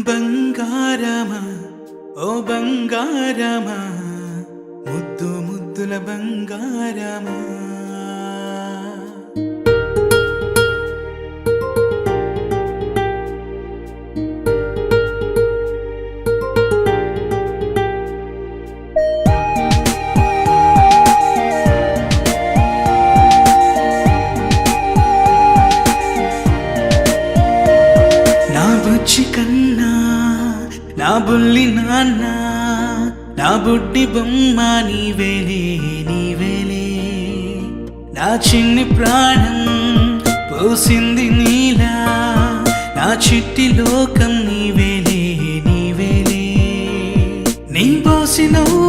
బంగారమా ఓ బంగారమా ముద్దు ముద్దుల బంగారమా నా బుజ్జి కన్నా నా బుల్లి నాన్న నా బుడ్డి బొమ్మ నీవేలే నీవేలే నా చిన్ని ప్రాణం పోసింది నీలా నా చిట్టి లోకం నీవేలే నీవేలే నీ పోసినవో